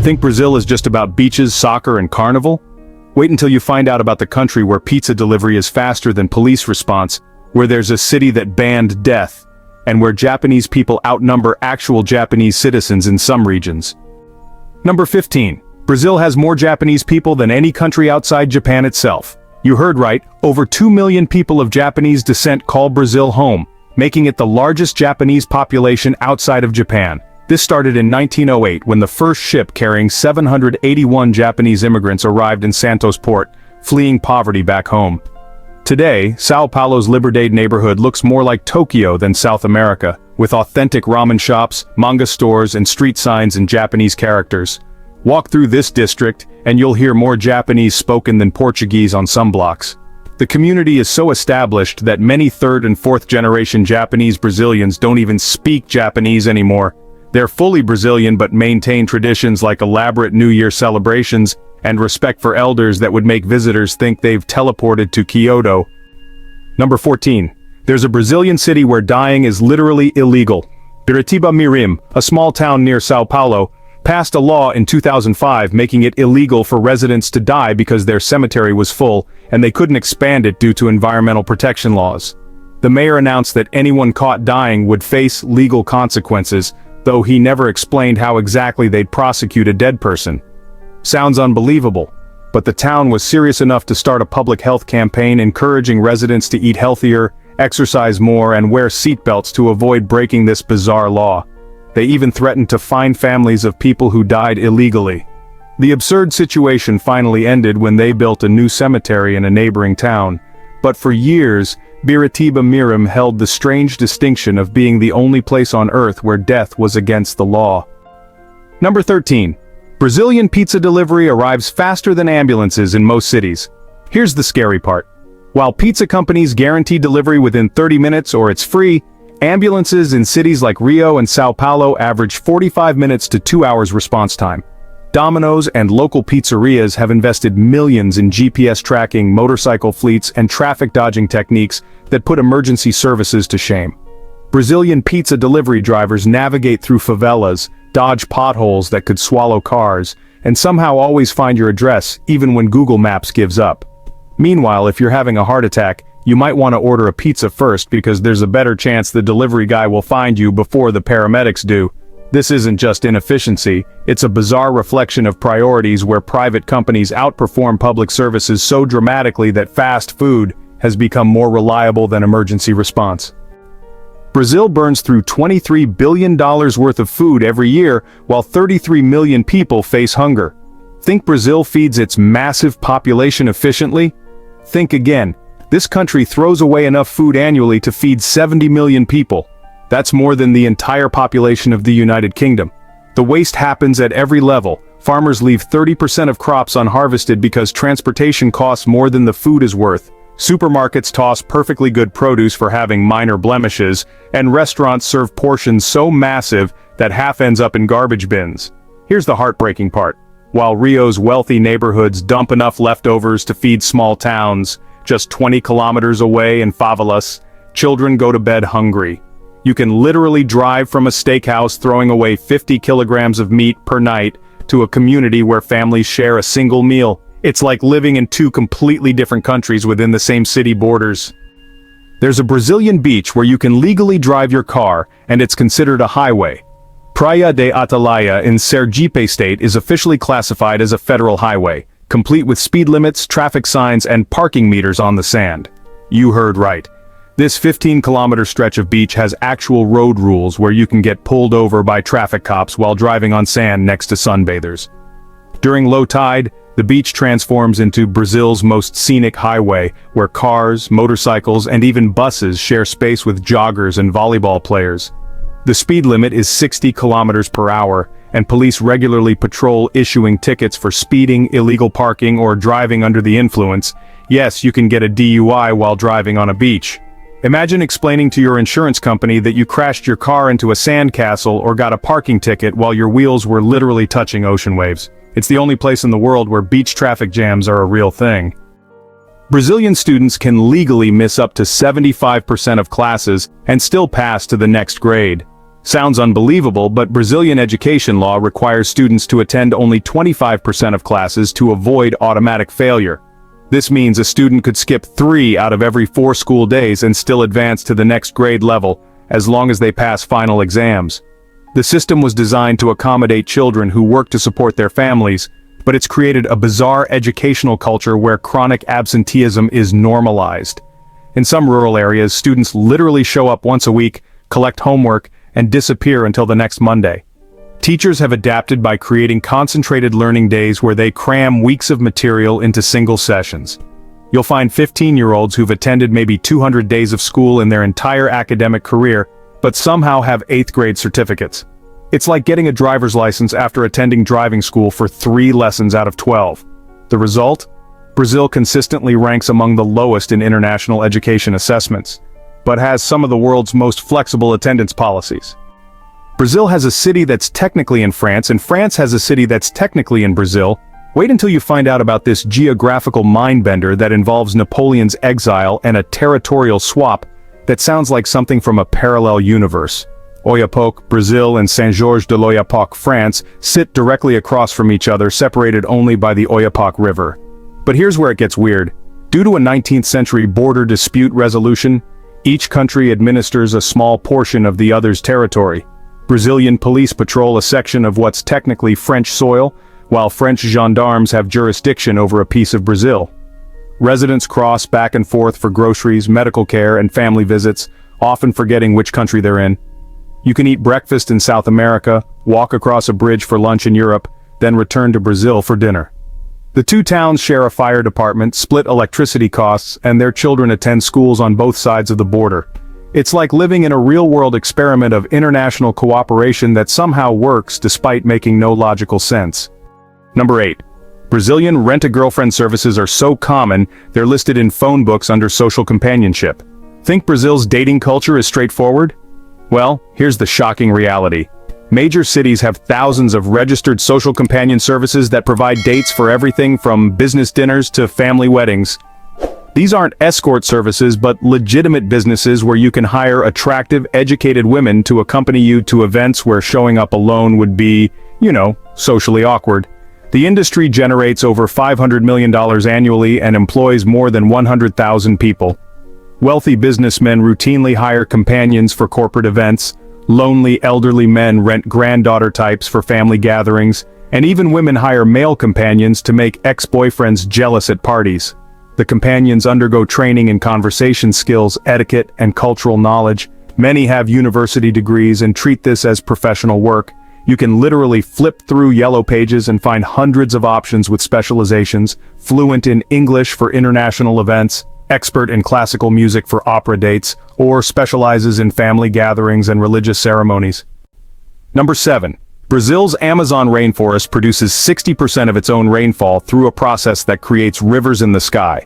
Think Brazil is just about beaches, soccer, and carnival? Wait until you find out about the country where pizza delivery is faster than police response, where there's a city that banned death, and where Japanese people outnumber actual Japanese citizens in some regions. Number 15. Brazil has more Japanese people than any country outside Japan itself. You heard right, over 2 million people of Japanese descent call Brazil home, making it the largest Japanese population outside of Japan. This started in 1908 when the first ship carrying 781 Japanese immigrants arrived in Santos port, fleeing poverty back home. Today, Sao Paulo's Liberdade neighborhood looks more like Tokyo than South America, with authentic ramen shops, manga stores, and street signs in Japanese characters. Walk through this district, and you'll hear more Japanese spoken than Portuguese on some blocks. The community is so established that many third and fourth generation Japanese Brazilians don't even speak Japanese anymore. They're fully Brazilian but maintain traditions like elaborate New Year celebrations and respect for elders that would make visitors think they've teleported to Kyoto. Number 14. There's a Brazilian city where dying is literally illegal. Biritiba Mirim, a small town near Sao Paulo, passed a law in 2005 making it illegal for residents to die because their cemetery was full and they couldn't expand it due to environmental protection laws. The mayor announced that anyone caught dying would face legal consequences, though he never explained how exactly they'd prosecute a dead person. Sounds unbelievable, but the town was serious enough to start a public health campaign encouraging residents to eat healthier, exercise more, and wear seatbelts to avoid breaking this bizarre law. They even threatened to fine families of people who died illegally. The absurd situation finally ended when they built a new cemetery in a neighboring town, but for years, Biritiba Mirim held the strange distinction of being the only place on Earth where death was against the law. Number 13. Brazilian pizza delivery arrives faster than ambulances in most cities. Here's the scary part. While pizza companies guarantee delivery within 30 minutes or it's free, ambulances in cities like Rio and Sao Paulo average 45 minutes to 2 hours response time. Domino's and local pizzerias have invested millions in GPS tracking, motorcycle fleets, and traffic dodging techniques that put emergency services to shame. Brazilian pizza delivery drivers navigate through favelas, dodge potholes that could swallow cars, and somehow always find your address, even when Google Maps gives up. Meanwhile, if you're having a heart attack, you might want to order a pizza first because there's a better chance the delivery guy will find you before the paramedics do. This isn't just inefficiency, it's a bizarre reflection of priorities where private companies outperform public services so dramatically that fast food has become more reliable than emergency response. Brazil burns through $23 billion worth of food every year, while 33 million people face hunger. Think Brazil feeds its massive population efficiently? Think again. This country throws away enough food annually to feed 70 million people. That's more than the entire population of the United Kingdom. The waste happens at every level. Farmers leave 30% of crops unharvested because transportation costs more than the food is worth. Supermarkets toss perfectly good produce for having minor blemishes, and restaurants serve portions so massive that half ends up in garbage bins. Here's the heartbreaking part. While Rio's wealthy neighborhoods dump enough leftovers to feed small towns, just 20 kilometers away in favelas, children go to bed hungry. You can literally drive from a steakhouse throwing away 50 kilograms of meat per night to a community where families share a single meal. It's like living in two completely different countries within the same city borders. There's a Brazilian beach where you can legally drive your car, and it's considered a highway. Praia de Atalaia in Sergipe State is officially classified as a federal highway, complete with speed limits, traffic signs, and parking meters on the sand. You heard right. This 15-kilometer stretch of beach has actual road rules where you can get pulled over by traffic cops while driving on sand next to sunbathers. During low tide, the beach transforms into Brazil's most scenic highway, where cars, motorcycles, and even buses share space with joggers and volleyball players. The speed limit is 60 kilometers per hour, and police regularly patrol issuing tickets for speeding, illegal parking, or driving under the influence. Yes, you can get a DUI while driving on a beach. Imagine explaining to your insurance company that you crashed your car into a sandcastle or got a parking ticket while your wheels were literally touching ocean waves. It's the only place in the world where beach traffic jams are a real thing. Brazilian students can legally miss up to 75% of classes and still pass to the next grade. Sounds unbelievable, but Brazilian education law requires students to attend only 25% of classes to avoid automatic failure. This means a student could skip 3 out of every 4 school days and still advance to the next grade level, as long as they pass final exams. The system was designed to accommodate children who work to support their families, but it's created a bizarre educational culture where chronic absenteeism is normalized. In some rural areas, students literally show up once a week, collect homework, and disappear until the next Monday. Teachers have adapted by creating concentrated learning days where they cram weeks of material into single sessions. You'll find 15-year-olds who've attended maybe 200 days of school in their entire academic career, but somehow have 8th grade certificates. It's like getting a driver's license after attending driving school for 3 lessons out of 12. The result? Brazil consistently ranks among the lowest in international education assessments, but has some of the world's most flexible attendance policies. Brazil has a city that's technically in France, and France has a city that's technically in Brazil. Wait until you find out about this geographical mind-bender that involves Napoleon's exile and a territorial swap that sounds like something from a parallel universe. Oiapoque, Brazil, and Saint-Georges de l'Oyapock, France, sit directly across from each other, separated only by the Oyapock River. But here's where it gets weird. Due to a 19th century border dispute resolution, each country administers a small portion of the other's territory. Brazilian police patrol a section of what's technically French soil, while French gendarmes have jurisdiction over a piece of Brazil. Residents cross back and forth for groceries, medical care, and family visits, often forgetting which country they're in. You can eat breakfast in South America, walk across a bridge for lunch in Europe, then return to Brazil for dinner. The 2 towns share a fire department, split electricity costs, and their children attend schools on both sides of the border. It's like living in a real-world experiment of international cooperation that somehow works despite making no logical sense. Number 8. Brazilian rent-a-girlfriend services are so common, they're listed in phone books under social companionship. Think Brazil's dating culture is straightforward? Well, here's the shocking reality. Major cities have thousands of registered social companion services that provide dates for everything from business dinners to family weddings. These aren't escort services, but legitimate businesses where you can hire attractive, educated women to accompany you to events where showing up alone would be, socially awkward. The industry generates over $500 million annually and employs more than 100,000 people. Wealthy businessmen routinely hire companions for corporate events. Lonely elderly men rent granddaughter types for family gatherings, and even women hire male companions to make ex-boyfriends jealous at parties. The companions undergo training in conversation skills, etiquette, and cultural knowledge. Many have university degrees and treat this as professional work. You can literally flip through yellow pages and find hundreds of options with specializations, fluent in English for international events, expert in classical music for opera dates, or specializes in family gatherings and religious ceremonies. Number 7. Brazil's Amazon rainforest produces 60% of its own rainfall through a process that creates rivers in the sky.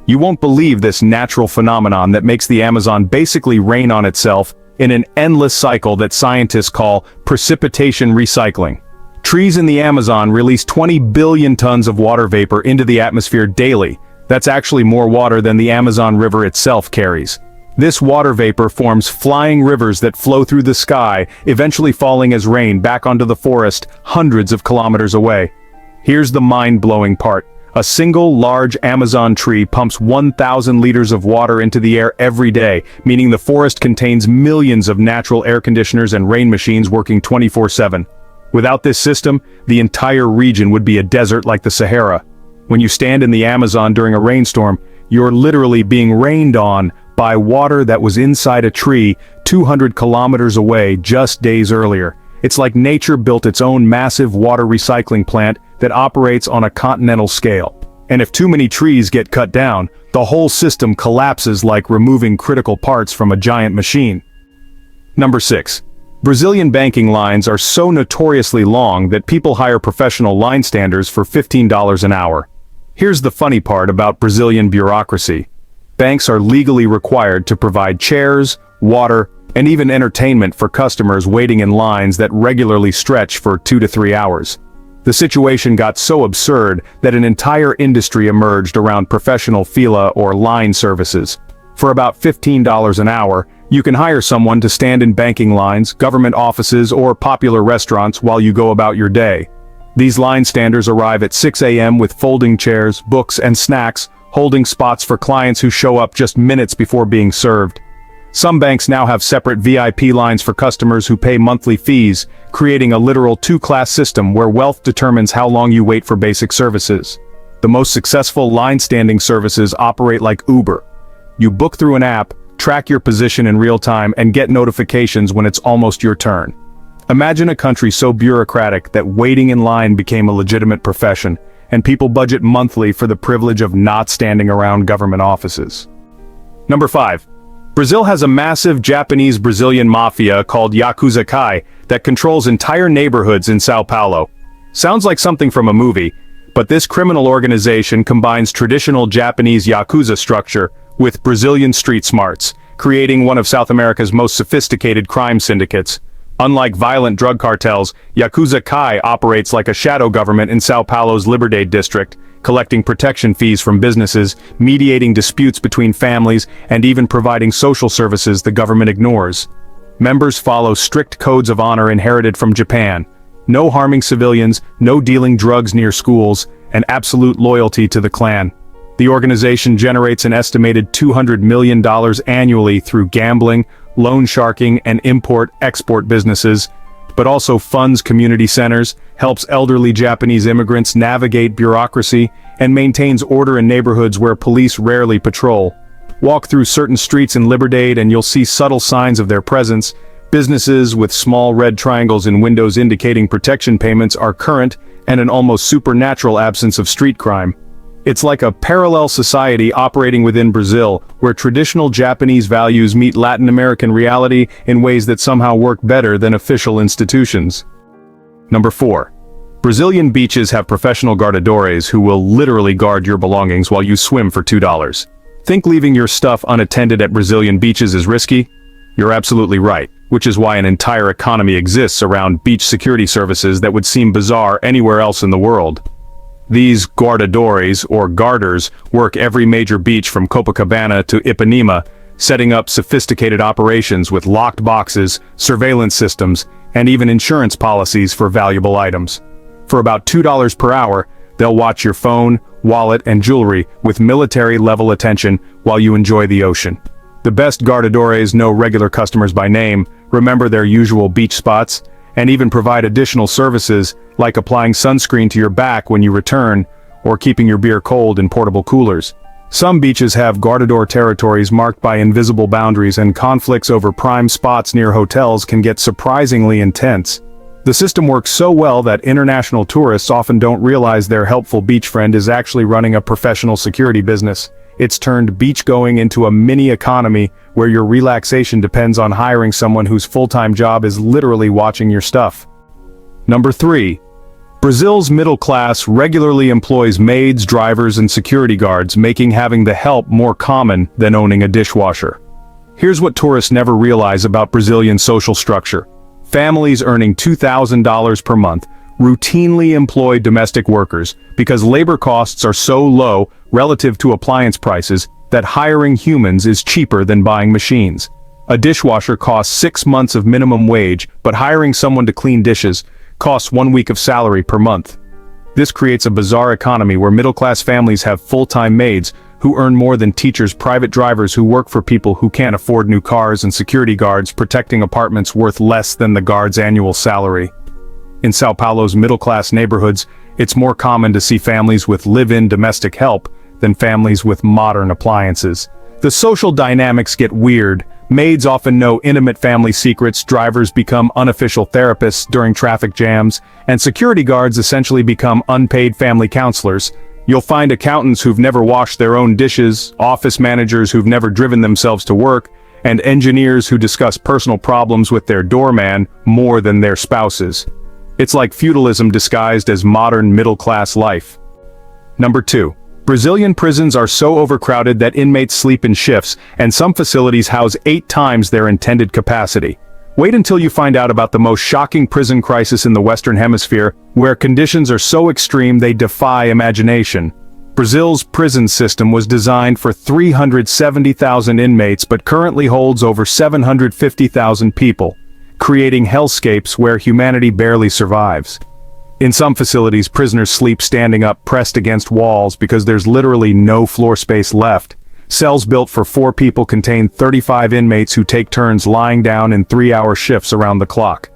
You won't believe this natural phenomenon that makes the Amazon basically rain on itself in an endless cycle that scientists call precipitation recycling. Trees in the Amazon release 20 billion tons of water vapor into the atmosphere daily. That's actually more water than the Amazon River itself carries. This water vapor forms flying rivers that flow through the sky, eventually falling as rain back onto the forest hundreds of kilometers away. Here's the mind-blowing part. A single large Amazon tree pumps 1,000 liters of water into the air every day, meaning the forest contains millions of natural air conditioners and rain machines working 24/7. Without this system, the entire region would be a desert like the Sahara. When you stand in the Amazon during a rainstorm, you're literally being rained on by water that was inside a tree 200 kilometers away just days earlier. It's like nature built its own massive water recycling plant that operates on a continental scale. And if too many trees get cut down, the whole system collapses like removing critical parts from a giant machine. Number 6. Brazilian banking lines are so notoriously long that people hire professional line standers for $15 an hour. Here's the funny part about Brazilian bureaucracy. Banks are legally required to provide chairs, water, and even entertainment for customers waiting in lines that regularly stretch for 2 to 3 hours. The situation got so absurd that an entire industry emerged around professional fila or line services. For about $15 an hour, You can hire someone to stand in banking lines, government offices, or popular restaurants while you go about your day. These line standers arrive at 6 a.m. with folding chairs, books, and snacks, holding spots for clients who show up just minutes before being served. Some banks now have separate VIP lines for customers who pay monthly fees, creating a literal two-class system where wealth determines how long you wait for basic services. The most successful line-standing services operate like Uber. You book through an app, track your position in real time, and get notifications when it's almost your turn. Imagine a country so bureaucratic that waiting in line became a legitimate profession, and people budget monthly for the privilege of not standing around government offices. Number 5. Brazil has a massive Japanese-Brazilian mafia called Yakuza Kai that controls entire neighborhoods in São Paulo. Sounds like something from a movie, but this criminal organization combines traditional Japanese Yakuza structure with Brazilian street smarts, creating one of South America's most sophisticated crime syndicates. Unlike violent drug cartels, Yakuza Kai operates like a shadow government in São Paulo's Liberdade district, collecting protection fees from businesses, mediating disputes between families, and even providing social services the government ignores. Members follow strict codes of honor inherited from Japan. No harming civilians, no dealing drugs near schools, and absolute loyalty to the clan. The organization generates an estimated $200 million annually through gambling, loan sharking, and import-export businesses, but also funds community centers, helps elderly Japanese immigrants navigate bureaucracy, and maintains order in neighborhoods where police rarely patrol. Walk through certain streets in Liberdade and you'll see subtle signs of their presence. Businesses with small red triangles in windows indicating protection payments are current, and an almost supernatural absence of street crime. It's like a parallel society operating within Brazil, where traditional Japanese values meet Latin American reality in ways that somehow work better than official institutions. Number 4. Brazilian beaches have professional guardadores who will literally guard your belongings while you swim for $2. Think leaving your stuff unattended at Brazilian beaches is risky? You're absolutely right, which is why an entire economy exists around beach security services that would seem bizarre anywhere else in the world. These guardadores, or guarders, work every major beach from Copacabana to Ipanema, setting up sophisticated operations with locked boxes, surveillance systems, and even insurance policies for valuable items. For about $2 per hour, they'll watch your phone, wallet, and jewelry with military-level attention while you enjoy the ocean. The best guardadores know regular customers by name, remember their usual beach spots, and even provide additional services like applying sunscreen to your back when you return, or keeping your beer cold in portable coolers. Some beaches have guardador territories marked by invisible boundaries, and conflicts over prime spots near hotels can get surprisingly intense. The system works so well that international tourists often don't realize their helpful beach friend is actually running a professional security business. It's turned beach-going into a mini-economy where your relaxation depends on hiring someone whose full-time job is literally watching your stuff. Number 3. Brazil's middle class regularly employs maids, drivers, and security guards, making having the help more common than owning a dishwasher. Here's what tourists never realize about Brazilian social structure. Families earning $2,000 per month routinely employ domestic workers because labor costs are so low relative to appliance prices that hiring humans is cheaper than buying machines. A dishwasher costs 6 months of minimum wage, but hiring someone to clean dishes costs 1 week of salary per month. This creates a bizarre economy where middle-class families have full-time maids who earn more than teachers, private drivers who work for people who can't afford new cars, and security guards protecting apartments worth less than the guard's annual salary. In São Paulo's middle-class neighborhoods, it's more common to see families with live-in domestic help than families with modern appliances. The social dynamics get weird. Maids often know intimate family secrets, drivers become unofficial therapists during traffic jams, and security guards essentially become unpaid family counselors. You'll find accountants who've never washed their own dishes, office managers who've never driven themselves to work, and engineers who discuss personal problems with their doorman more than their spouses. It's like feudalism disguised as modern middle-class life. Number 2. Brazilian prisons are so overcrowded that inmates sleep in shifts, and some facilities house 8 times their intended capacity. Wait until you find out about the most shocking prison crisis in the Western Hemisphere, where conditions are so extreme they defy imagination. Brazil's prison system was designed for 370,000 inmates but currently holds over 750,000 people, creating hellscapes where humanity barely survives. In some facilities, prisoners sleep standing up pressed against walls because there's literally no floor space left. Cells built for 4 people contain 35 inmates who take turns lying down in 3-hour shifts around the clock.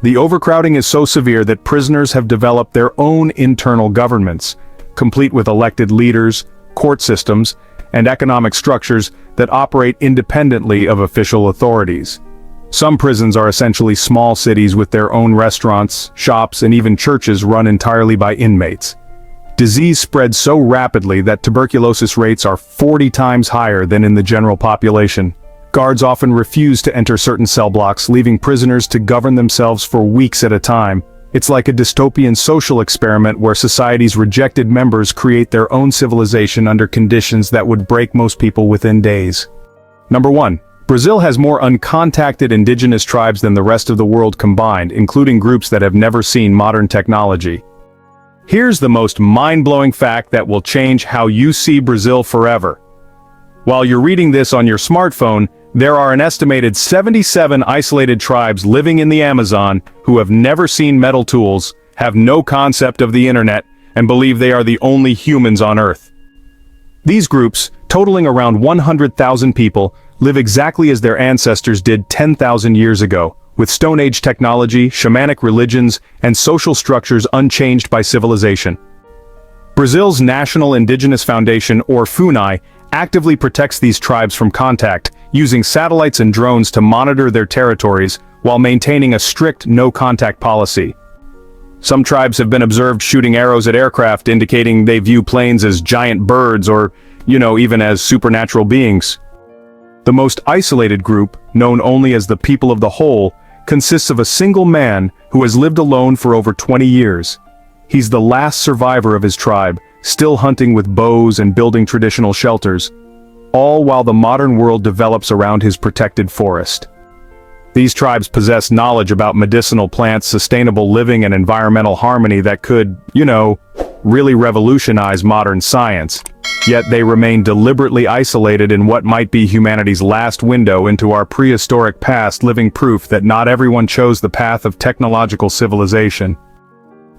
The overcrowding is so severe that prisoners have developed their own internal governments, complete with elected leaders, court systems, and economic structures that operate independently of official authorities. Some prisons are essentially small cities with their own restaurants, shops, and even churches run entirely by inmates. Disease spreads so rapidly that tuberculosis rates are 40 times higher than in the general population. Guards often refuse to enter certain cell blocks, leaving prisoners to govern themselves for weeks at a time. It's like a dystopian social experiment where society's rejected members create their own civilization under conditions that would break most people within days. Number 1. Brazil has more uncontacted indigenous tribes than the rest of the world combined, including groups that have never seen modern technology. Here's the most mind-blowing fact that will change how you see Brazil forever. While you're reading this on your smartphone, there are an estimated 77 isolated tribes living in the Amazon who have never seen metal tools, have no concept of the internet, and believe they are the only humans on Earth. These groups, totaling around 100,000 people, live exactly as their ancestors did 10,000 years ago, with Stone Age technology, shamanic religions, and social structures unchanged by civilization. Brazil's National Indigenous Foundation, or FUNAI, actively protects these tribes from contact, using satellites and drones to monitor their territories while maintaining a strict no-contact policy. Some tribes have been observed shooting arrows at aircraft, indicating they view planes as giant birds or, even as supernatural beings. The most isolated group, known only as the People of the Whole, consists of a single man who has lived alone for over 20 years. He's the last survivor of his tribe, still hunting with bows and building traditional shelters, all while the modern world develops around his protected forest. These tribes possess knowledge about medicinal plants, sustainable living, and environmental harmony that could, really revolutionize modern science. Yet they remain deliberately isolated in what might be humanity's last window into our prehistoric past, living proof that not everyone chose the path of technological civilization.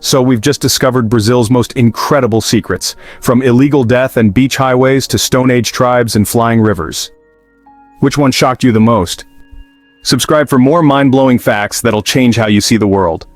So we've just discovered Brazil's most incredible secrets, from illegal death and beach highways to Stone Age tribes and flying rivers. Which one shocked you the most? Subscribe for more mind-blowing facts that'll change how you see the world.